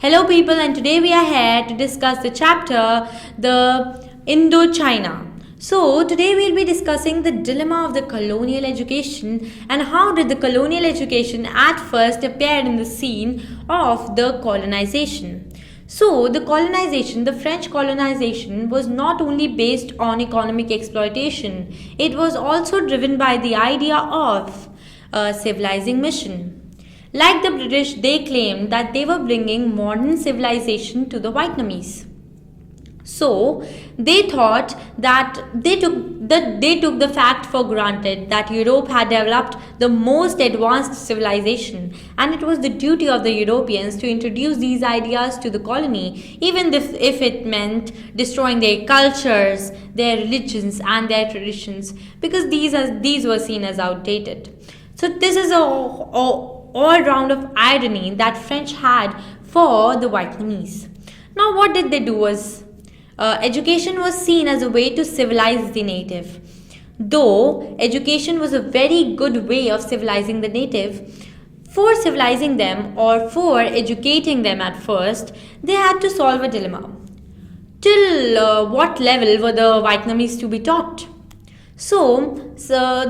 Hello, people, and today we are here to discuss the chapter The Indo-China. So, today we'll be discussing the dilemma of the colonial education and how did the colonial education at first appear in the scene of the colonization. So, the French colonization was not only based on economic exploitation, it was also driven by the idea of a civilizing mission. Like the British, they claimed that they were bringing modern civilization to the Vietnamese. So they thought that they took the fact for granted that Europe had developed the most advanced civilization, and it was the duty of the Europeans to introduce these ideas to the colony, even if it meant destroying their cultures, their religions, and their traditions, because these were seen as outdated. So this is a all round of irony that French had for the Vietnamese. Now, what did they do was education was seen as a way to civilize the native. Though education was a very good way of civilizing the native, for civilizing them or for educating them at first, they had to solve a dilemma. Till what level were the Vietnamese to be taught? So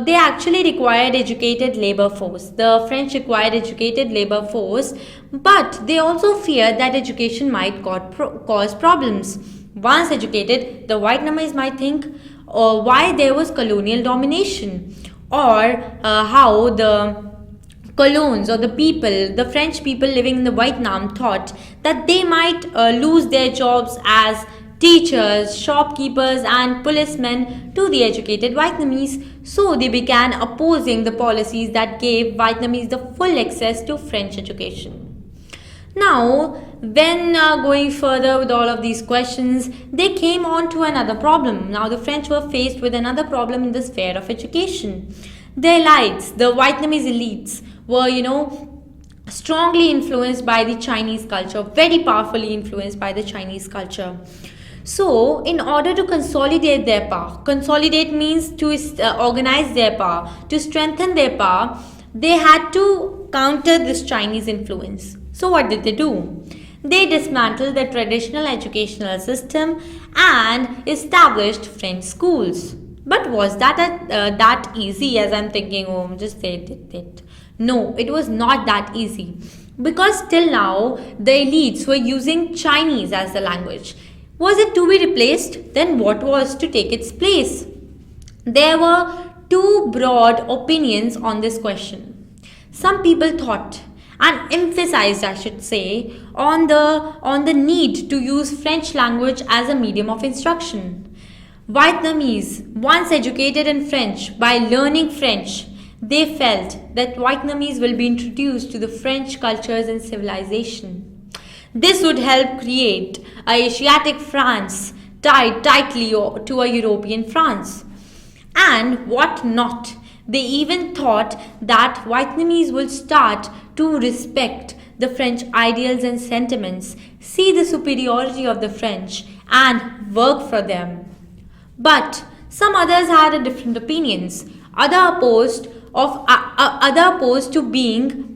they actually required educated labor force. The French required educated labor force, but they also feared that education might cause problems. Once educated, the Vietnamese might think why there was colonial domination, or how the colons or the French people living in the Vietnam thought that they might lose their jobs as teachers, shopkeepers, and policemen to the educated Vietnamese, so they began opposing the policies that gave Vietnamese the full access to French education. Now, when going further with all of these questions, they came on to another problem. Now, the French were faced with another problem in the sphere of education. The elites, the Vietnamese elites, were, strongly influenced by the Chinese culture, very powerfully influenced by the Chinese culture. So, in order to consolidate their power, consolidate means to organize their power, to strengthen their power, they had to counter this Chinese influence. So, what did they do? They dismantled the traditional educational system and established French schools. But was that easy, as I'm thinking, just say it. No, it was not that easy. Because till now, the elites were using Chinese as the language. Was it to be replaced? Then what was to take its place? There were two broad opinions on this question. Some people thought and emphasized, I should say, on the need to use French language as a medium of instruction. Vietnamese, once educated in French, by learning French, they felt that Vietnamese will be introduced to the French cultures and civilization. This would help create a Asiatic France tied tightly to a European France. And what not? They even thought that Vietnamese would start to respect the French ideals and sentiments, see the superiority of the French, and work for them. But some others had different opinions. Other opposed to being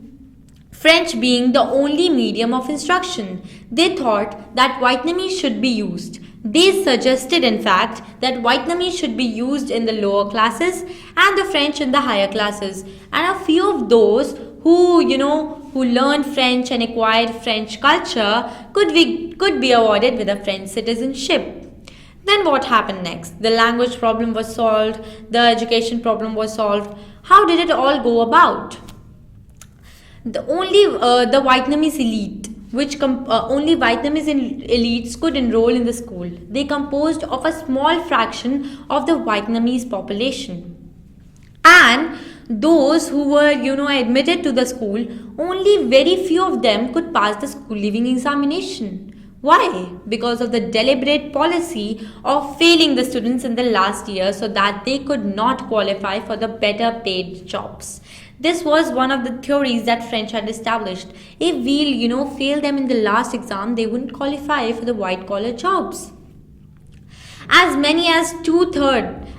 French being the only medium of instruction. They thought that Vietnamese should be used. They suggested, in fact, that Vietnamese should be used in the lower classes and the French in the higher classes. And a few of those who learned French and acquired French culture could be awarded with a French citizenship. Then what happened next? The language problem was solved. The education problem was solved. How did it all go about? The Vietnamese elite, only Vietnamese elites could enroll in the school. They composed of a small fraction of the Vietnamese population. And those who were, admitted to the school, only very few of them could pass the school leaving examination. Why? Because of the deliberate policy of failing the students in the last year so that they could not qualify for the better paid jobs. This was one of the theories that French had established. If we'll, fail them in the last exam, they wouldn't qualify for the white collar jobs. As many as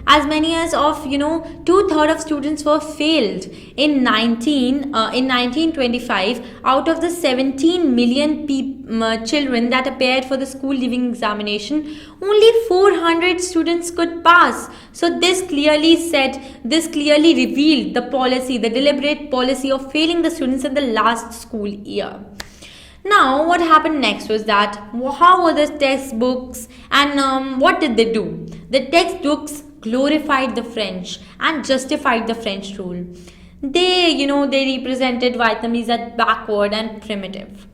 As many as of two-thirds of students were failed in 1925. Out of the 17 million children that appeared for the school leaving examination, only 400 students could pass. So this clearly revealed the deliberate policy of failing the students in the last school year. Now, what happened next was that how were the textbooks, and what did they do? The textbooks glorified the French and justified the French rule. They represented Vietnamese as backward and primitive.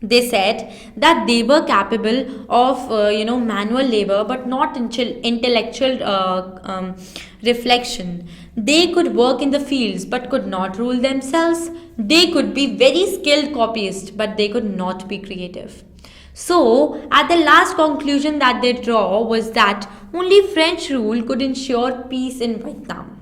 They said that they were capable of manual labor, but not intellectual reflection. They could work in the fields but could not rule themselves. They could be very skilled copyists, but they could not be creative. So, at the last conclusion that they draw was that only French rule could ensure peace in Vietnam.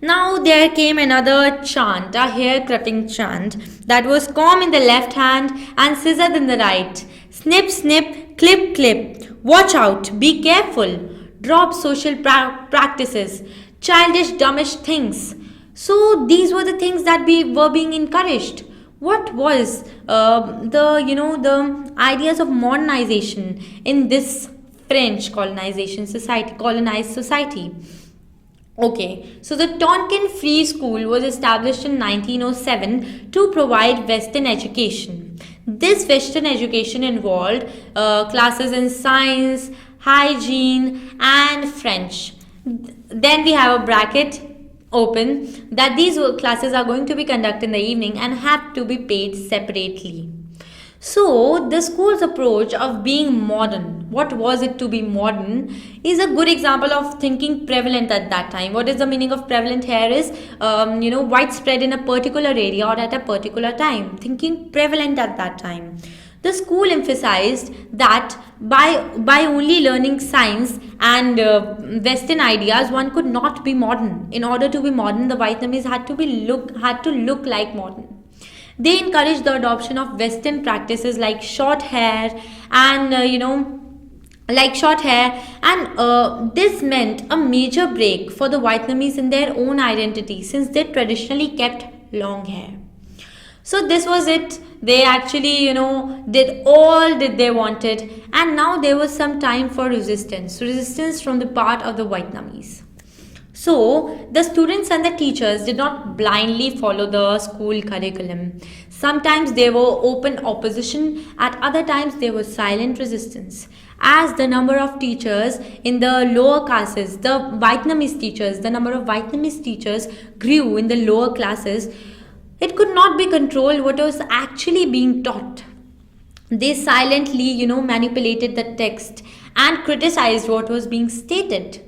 Now there came another chant, a hair-cutting chant, that was comb in the left hand and scissors in the right. Snip, snip, clip, clip. Watch out, be careful. Drop social practices, childish, dumbish things. So these were the things that were being encouraged. What was the ideas of modernization in this French colonized society? Okay, so the Tonkin Free School was established in 1907 to provide Western education. This Western education involved classes in science, hygiene, and French. Then we have a bracket open that these classes are going to be conducted in the evening and have to be paid separately. So, the school's approach of being modern, what was it to be modern, is a good example of thinking prevalent at that time. What is the meaning of prevalent here is, widespread in a particular area or at a particular time. Thinking prevalent at that time. The school emphasized that by only learning science and Western ideas, one could not be modern. In order to be modern, the Vietnamese had to look like modern. They encouraged the adoption of Western practices like short hair and this meant a major break for the Vietnamese in their own identity, since they traditionally kept long hair. So this was it. They actually did all that they wanted, and now there was some time for resistance from the part of the Vietnamese. So, the students and the teachers did not blindly follow the school curriculum. Sometimes there were open opposition, at other times there was silent resistance. As the number of teachers in the lower classes, the number of Vietnamese teachers grew in the lower classes, it could not be controlled what was actually being taught. They silently, manipulated the text and criticized what was being stated.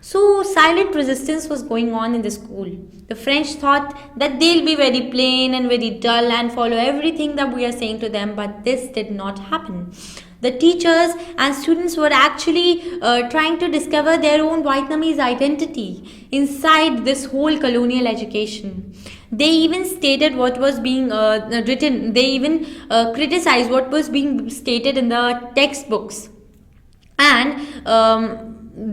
So silent resistance was going on in the school. The French thought that they'll be very plain and very dull and follow everything that we are saying to them, but this did not happen. The teachers and students were actually trying to discover their own Vietnamese identity inside this whole colonial education. They even stated what was being written. They even criticized what was being stated in the textbooks. And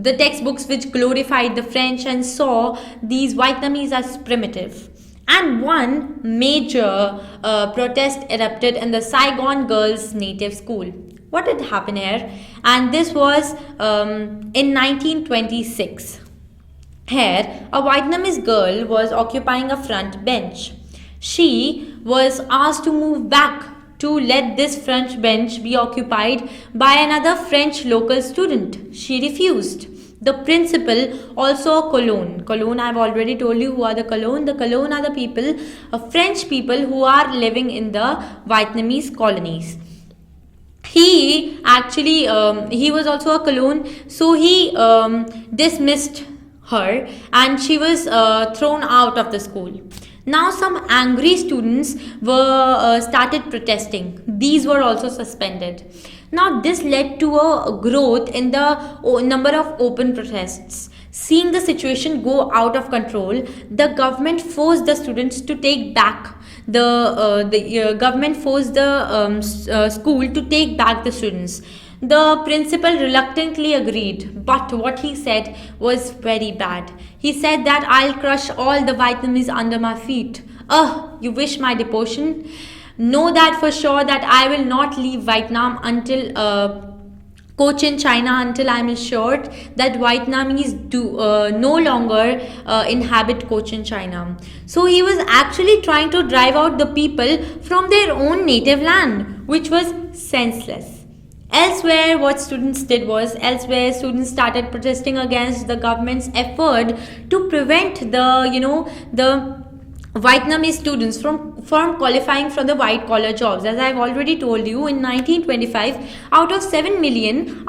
the textbooks which glorified the French and saw these Vietnamese as primitive. And one major protest erupted in the Saigon girls' native school. What did happen here? And this was in 1926. Here, a Vietnamese girl was occupying a front bench. She was asked to move back to let this front bench be occupied by another French local student. She refused. The principal, also a Cologne. Cologne, I've already told you who are the Cologne. The Cologne are the people, French people who are living in the Vietnamese colonies. He actually, he was also a Cologne, so he dismissed her and she was thrown out of the school. Now some angry students were started protesting. These were also suspended. Now this led to a growth in the number of open protests. Seeing the situation go out of control, the government forced the students to take back the government forced the school to take back the students. The principal reluctantly agreed, but what he said was very bad. He said that I'll crush all the Vietnamese under my feet. You wish my deportation? Know that for sure that I will not leave Vietnam until Cochin, China, until I'm assured that Vietnamese do no longer inhabit Cochin, China. So he was actually trying to drive out the people from their own native land, which was senseless. Elsewhere, students started protesting against the government's effort to prevent the Vietnamese students from qualifying for the white collar jobs. As I've already told you, in 1925, out of 7 million,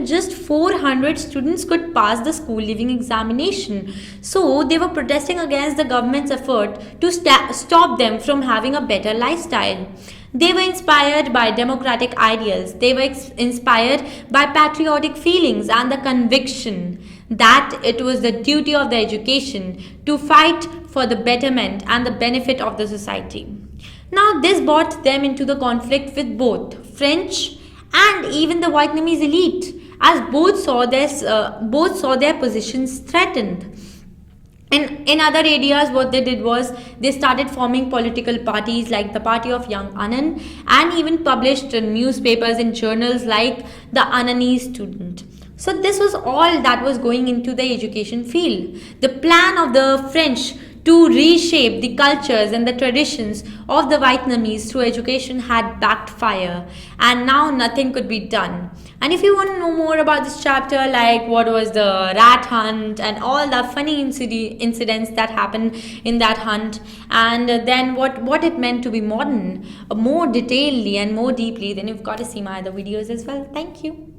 just 400 students could pass the school leaving examination. So they were protesting against the government's effort to stop them from having a better lifestyle. They were inspired by democratic ideals. They were inspired by patriotic feelings and the conviction that it was the duty of the education to fight for the betterment and the benefit of the society. Now, this brought them into the conflict with both French and even the Vietnamese elite, as both saw their positions threatened. In other areas, what they did was they started forming political parties like the Party of Young Anand, and even published newspapers and journals like the Ananese Student. So this was all that was going into the education field. The plan of the French to reshape the cultures and the traditions of the Vietnamese through education had backfire, and now nothing could be done. And if you want to know more about this chapter, like what was the rat hunt and all the funny incidents that happened in that hunt, and then what it meant to be modern, more detailedly and more deeply, then you've got to see my other videos as well. Thank you.